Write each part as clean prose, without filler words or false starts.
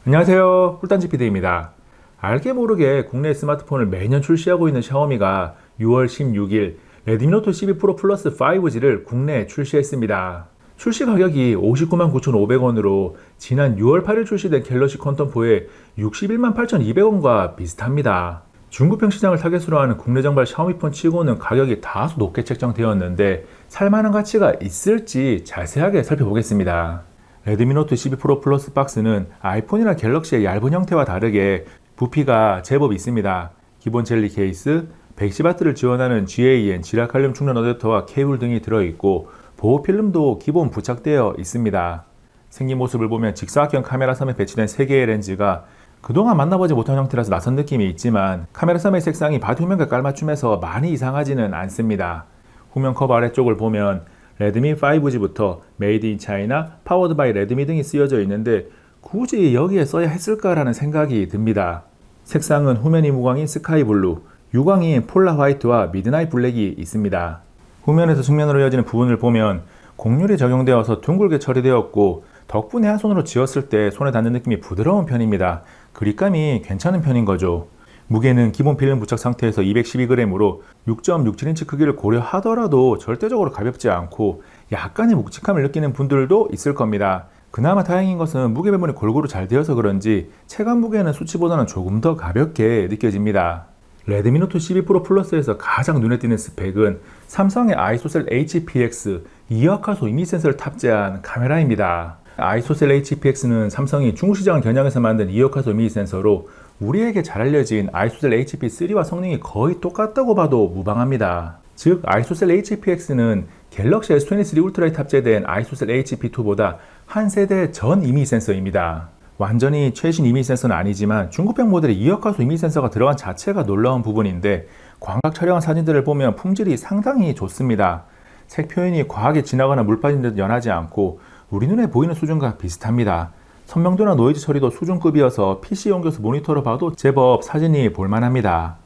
안녕하세요. 꿀단지 PD입니다. 알게 모르게 국내 스마트폰을 매년 출시하고 있는 샤오미가 6월 16일 레드미 노트 12 프로 플러스 5G를 국내에 출시했습니다. 출시 가격이 59만 9,500원으로 지난 6월 8일 출시된 갤럭시 퀀텀4의 61만 8,200원과 비슷합니다. 중국평 시장을 타겟으로 하는 국내 정발 샤오미폰 치고는 가격이 다소 높게 책정되었는데 살만한 가치가 있을지 자세하게 살펴보겠습니다. 레드미 노트 12 프로 플러스 박스는 아이폰이나 갤럭시의 얇은 형태와 다르게 부피가 제법 있습니다. 기본 젤리 케이스, 110W를 지원하는 GAN 지라칼륨 충전 어댑터와 케이블 등이 들어있고 보호 필름도 기본 부착되어 있습니다. 생긴 모습을 보면 직사각형 카메라 섬에 배치된 3개의 렌즈가 그동안 만나보지 못한 형태라서 낯선 느낌이 있지만 카메라 섬의 색상이 바디 후면과 깔맞춤해서 많이 이상하지는 않습니다. 후면 커버 아래쪽을 보면 레드미 5G부터 메이드 인 차이나, 파워드 바이 레드미 등이 쓰여져 있는데 굳이 여기에 써야 했을까라는 생각이 듭니다. 색상은 후면이 무광인 스카이 블루, 유광인 폴라 화이트와 미드나잇 블랙이 있습니다. 후면에서 측면으로 이어지는 부분을 보면 곡률이 적용되어서 둥글게 처리되었고 덕분에 한 손으로 쥐었을 때 손에 닿는 느낌이 부드러운 편입니다. 그립감이 괜찮은 편인 거죠. 무게는 기본 필름 부착 상태에서 212g으로 6.67인치 크기를 고려하더라도 절대적으로 가볍지 않고 약간의 묵직함을 느끼는 분들도 있을 겁니다. 그나마 다행인 것은 무게 배분이 골고루 잘 되어서 그런지 체감 무게는 수치보다는 조금 더 가볍게 느껴집니다. 레드미 노트 12 프로 플러스에서 가장 눈에 띄는 스펙은 삼성의 아이소셀 HPX 2역화소 이미지 센서를 탑재한 카메라입니다. 아이소셀 HPX는 삼성이 중국 시장을 겨냥해서 만든 2역화소 이미지 센서로 우리에게 잘 알려진 아이소셀 HP3와 성능이 거의 똑같다고 봐도 무방합니다. 즉 아이소셀 HPX는 갤럭시 S23 울트라에 탑재된 아이소셀 HP2보다 한 세대 전 이미지 센서입니다. 완전히 최신 이미지 센서는 아니지만 중국병 모델의 2역화소 이미지 센서가 들어간 자체가 놀라운 부분인데 광각 촬영한 사진들을 보면 품질이 상당히 좋습니다. 색 표현이 과하게 진하거나 물 빠진 듯 연하지 않고 우리 눈에 보이는 수준과 비슷합니다. 선명도나 노이즈 처리도 수준급이어서 PC 옮겨서 모니터로 봐도 제법 사진이 볼만합니다.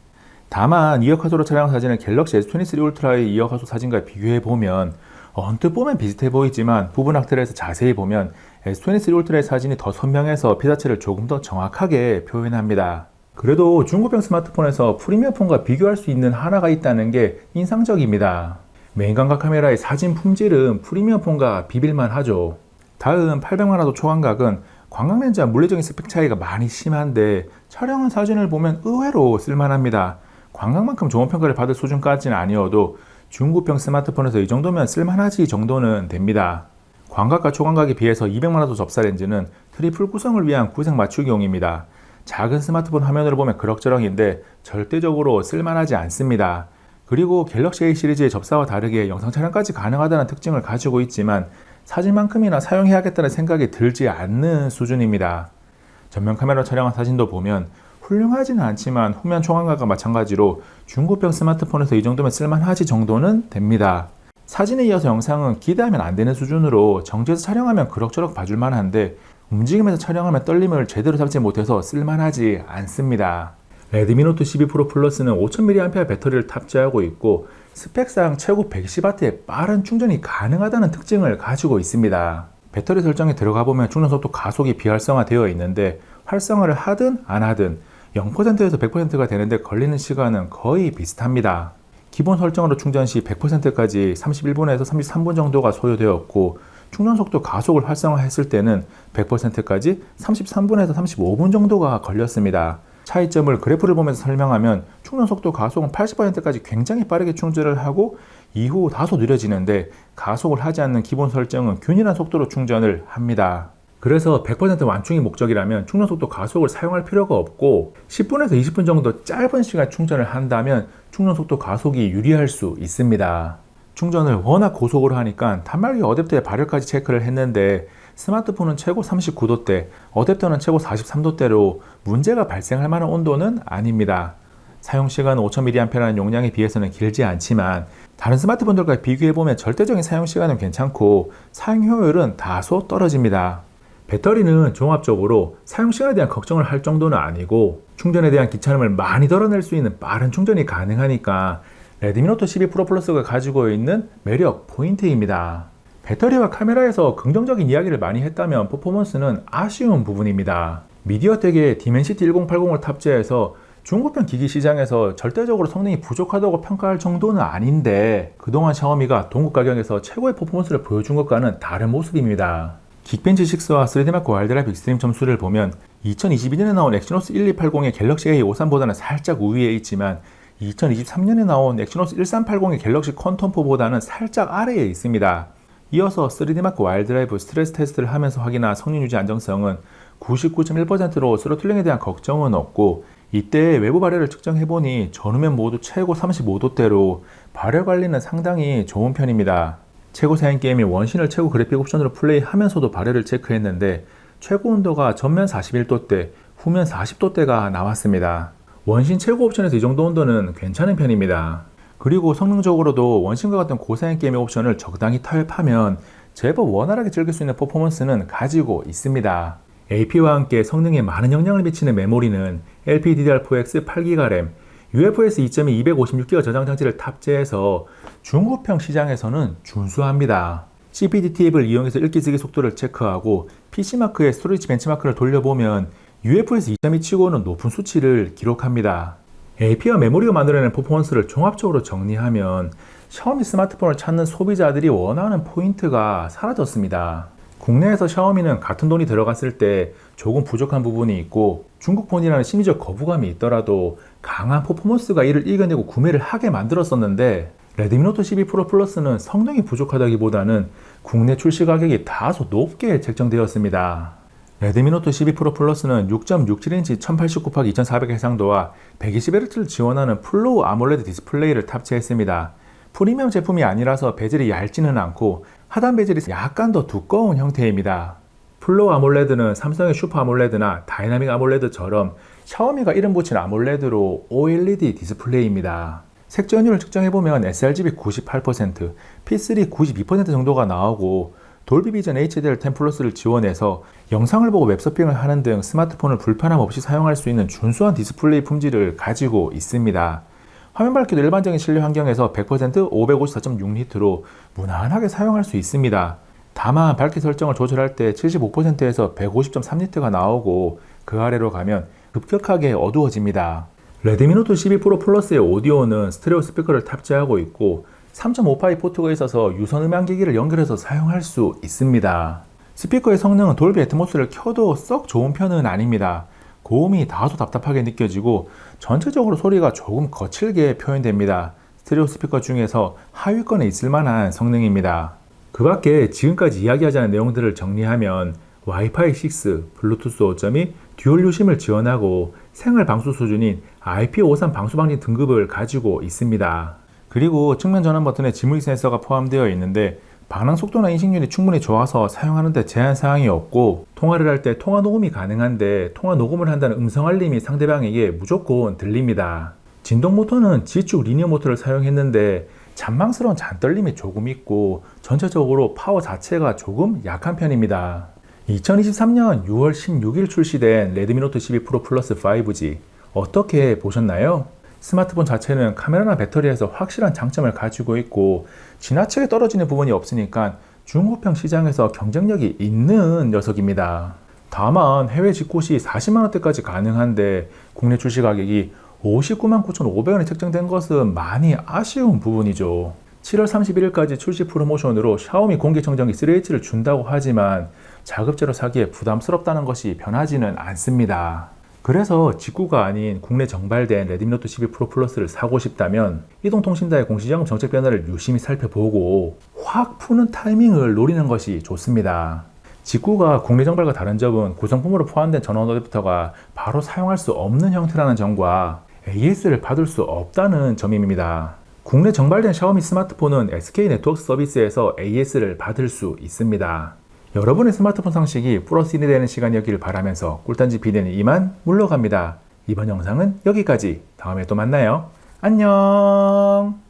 다만 2역화소로 촬영한 사진을 갤럭시 S23 울트라의 2역화소 사진과 비교해보면 언뜻 보면 비슷해 보이지만 부분 확대를 자세히 보면 S23 울트라의 사진이 더 선명해서 피사체를 조금 더 정확하게 표현합니다. 그래도 중국병 스마트폰에서 프리미어폰과 비교할 수 있는 하나가 있다는 게 인상적입니다. 메인 광각 카메라의 사진 품질은 프리미어폰과 비빌만 하죠. 다음 800만화도 초광각은 광각렌즈와 물리적인 스펙 차이가 많이 심한데 촬영한 사진을 보면 의외로 쓸만합니다. 광각만큼 좋은 평가를 받을 수준까지는 아니어도 중국병 스마트폰에서 이 정도면 쓸만하지 정도는 됩니다. 광각과 초광각에 비해서 200만화도 접사 렌즈는 트리플 구성을 위한 구색 맞추기용입니다. 작은 스마트폰 화면으로 보면 그럭저럭인데 절대적으로 쓸만하지 않습니다. 그리고 갤럭시 A 시리즈의 접사와 다르게 영상 촬영까지 가능하다는 특징을 가지고 있지만 사진만큼이나 사용해야겠다는 생각이 들지 않는 수준입니다. 전면 카메라 촬영한 사진도 보면 훌륭하지는 않지만 후면 초광각과 마찬가지로 중고병 스마트폰에서 이 정도면 쓸만하지 정도는 됩니다. 사진에 이어서 영상은 기대하면 안 되는 수준으로 정지해서 촬영하면 그럭저럭 봐줄만 한데 움직이면서 촬영하면 떨림을 제대로 잡지 못해서 쓸만하지 않습니다. 레드미 노트 12 프로 플러스는 5000mAh 배터리를 탑재하고 있고 스펙상 최고 110W의 빠른 충전이 가능하다는 특징을 가지고 있습니다. 배터리 설정에 들어가 보면 충전 속도 가속이 비활성화되어 있는데 활성화를 하든 안 하든 0%에서 100%가 되는데 걸리는 시간은 거의 비슷합니다. 기본 설정으로 충전 시 100%까지 31분에서 33분 정도가 소요되었고 충전 속도 가속을 활성화했을 때는 100%까지 33분에서 35분 정도가 걸렸습니다. 차이점을 그래프를 보면서 설명하면 충전 속도 가속은 80%까지 굉장히 빠르게 충전을 하고 이후 다소 느려지는데 가속을 하지 않는 기본 설정은 균일한 속도로 충전을 합니다. 그래서 100% 완충이 목적이라면 충전 속도 가속을 사용할 필요가 없고 10분에서 20분 정도 짧은 시간 충전을 한다면 충전 속도 가속이 유리할 수 있습니다. 충전을 워낙 고속으로 하니까 단말기 어댑터의 발열까지 체크를 했는데 스마트폰은 최고 39도대, 어댑터는 최고 43도대로 문제가 발생할 만한 온도는 아닙니다. 사용시간은 5000mAh라는 용량에 비해서는 길지 않지만 다른 스마트폰들과 비교해보면 절대적인 사용시간은 괜찮고 사용 효율은 다소 떨어집니다. 배터리는 종합적으로 사용시간에 대한 걱정을 할 정도는 아니고 충전에 대한 귀찮음을 많이 덜어낼 수 있는 빠른 충전이 가능하니까 레드미 노트 12 프로 플러스가 가지고 있는 매력 포인트입니다. 배터리와 카메라에서 긍정적인 이야기를 많이 했다면 퍼포먼스는 아쉬운 부분입니다. 미디어텍의 디멘시티 1080을 탑재해서 중고편 기기 시장에서 절대적으로 성능이 부족하다고 평가할 정도는 아닌데 그동안 샤오미가 동급 가격에서 최고의 퍼포먼스를 보여준 것과는 다른 모습입니다. 긱벤치 6와 3D마크 와일드라이프 익스트림 점수를 보면 2022년에 나온 엑시노스 1280의 갤럭시 A53보다는 살짝 우위에 있지만 2023년에 나온 엑시노스 1380의 갤럭시 컨텀4보다는 살짝 아래에 있습니다. 이어서 3D마크 와일드라이프 스트레스 테스트를 하면서 확인한 성능 유지 안정성은 99.1%로 스로틀링에 대한 걱정은 없고 이때 외부 발열을 측정해보니 전후면 모두 최고 35도대로 발열 관리는 상당히 좋은 편입니다. 최고 사양 게임인 원신을 최고 그래픽 옵션으로 플레이하면서도 발열을 체크했는데 최고 온도가 전면 41도대, 후면 40도대가 나왔습니다. 원신 최고 옵션에서 이 정도 온도는 괜찮은 편입니다. 그리고 성능적으로도 원신과 같은 고사양 게임의 옵션을 적당히 타협하면 제법 원활하게 즐길 수 있는 퍼포먼스는 가지고 있습니다. AP와 함께 성능에 많은 영향을 미치는 메모리는 LPDDR4X 8GB 램, UFS 2.2 256GB 저장 장치를 탑재해서 중고평 시장에서는 준수합니다. CPDT앱을 이용해서 읽기 쓰기 속도를 체크하고 PC마크의 스토리지 벤치마크를 돌려보면 UFS 2.2 치고는 높은 수치를 기록합니다. AP와 메모리가 만들어내는 퍼포먼스를 종합적으로 정리하면 샤오미 스마트폰을 찾는 소비자들이 원하는 포인트가 사라졌습니다. 국내에서 샤오미는 같은 돈이 들어갔을 때 조금 부족한 부분이 있고 중국폰이라는 심리적 거부감이 있더라도 강한 퍼포먼스가 이를 이겨내고 구매를 하게 만들었었는데 레드미 노트 12 프로 플러스는 성능이 부족하다기보다는 국내 출시 가격이 다소 높게 책정되었습니다. 레드미 노트 12 프로 플러스는 6.67인치 1080x2400 해상도와 120Hz를 지원하는 플로우 아몰레드 디스플레이를 탑재했습니다. 프리미엄 제품이 아니라서 베젤이 얇지는 않고 하단 베젤이 약간 더 두꺼운 형태입니다. 플로우 아몰레드는 삼성의 슈퍼 아몰레드나 다이나믹 아몰레드처럼 샤오미가 이름 붙인 아몰레드로 OLED 디스플레이입니다. 색조 연율을 측정해보면 sRGB 98%, P3 92% 정도가 나오고 돌비 비전 HDR10 플러스를 지원해서 영상을 보고 웹서핑을 하는 등 스마트폰을 불편함 없이 사용할 수 있는 준수한 디스플레이 품질을 가지고 있습니다. 화면 밝기도 일반적인 실내 환경에서 100% 554.6니트로 무난하게 사용할 수 있습니다. 다만 밝기 설정을 조절할 때 75%에서 150.3니트가 나오고 그 아래로 가면 급격하게 어두워집니다. 레드미 노트 12 프로 플러스의 오디오는 스테레오 스피커를 탑재하고 있고 3.5파이 포트가 있어서 유선 음향기기를 연결해서 사용할 수 있습니다. 스피커의 성능은 돌비 애트모스를 켜도 썩 좋은 편은 아닙니다. 고음이 다소 답답하게 느껴지고 전체적으로 소리가 조금 거칠게 표현됩니다. 스테레오 스피커 중에서 하위권에 있을 만한 성능입니다. 그 밖에 지금까지 이야기하지 않은 내용들을 정리하면 와이파이 6, 블루투스 5.2, 듀얼 유심을 지원하고 생활 방수 수준인 IP53 방수 방지 등급을 가지고 있습니다. 그리고 측면 전환 버튼에 지문 센서가 포함되어 있는데 반응 속도나 인식률이 충분히 좋아서 사용하는데 제한 사항이 없고 통화를 할 때 통화 녹음이 가능한데 통화 녹음을 한다는 음성 알림이 상대방에게 무조건 들립니다. 진동 모터는 G축 리니어 모터를 사용했는데 잔망스러운 잔떨림이 조금 있고 전체적으로 파워 자체가 조금 약한 편입니다. 2023년 6월 16일 출시된 레드미 노트 12 프로 플러스 5G 어떻게 보셨나요? 스마트폰 자체는 카메라나 배터리에서 확실한 장점을 가지고 있고 지나치게 떨어지는 부분이 없으니까 중고평 시장에서 경쟁력이 있는 녀석입니다. 다만 해외 직구 시 40만원대까지 가능한데 국내 출시 가격이 59만 9,500원에 책정된 것은 많이 아쉬운 부분이죠. 7월 31일까지 출시 프로모션으로 샤오미 공개 청정기 3H를 준다고 하지만 자급제로 사기에 부담스럽다는 것이 변하지는 않습니다. 그래서 직구가 아닌 국내 정발된 레드미 노트 12 프로 플러스를 사고 싶다면 이동통신사의 공시지원금 정책 변화를 유심히 살펴보고 확 푸는 타이밍을 노리는 것이 좋습니다. 직구가 국내 정발과 다른 점은 구성품으로 포함된 전원 어댑터가 바로 사용할 수 없는 형태라는 점과 AS를 받을 수 없다는 점입니다. 국내 정발된 샤오미 스마트폰은 SK 네트워크 서비스에서 AS를 받을 수 있습니다. 여러분의 스마트폰 상식이 플러스 1이 되는 시간이었기를 바라면서 꿀단지 PD는 이만 물러갑니다. 이번 영상은 여기까지. 다음에 또 만나요. 안녕.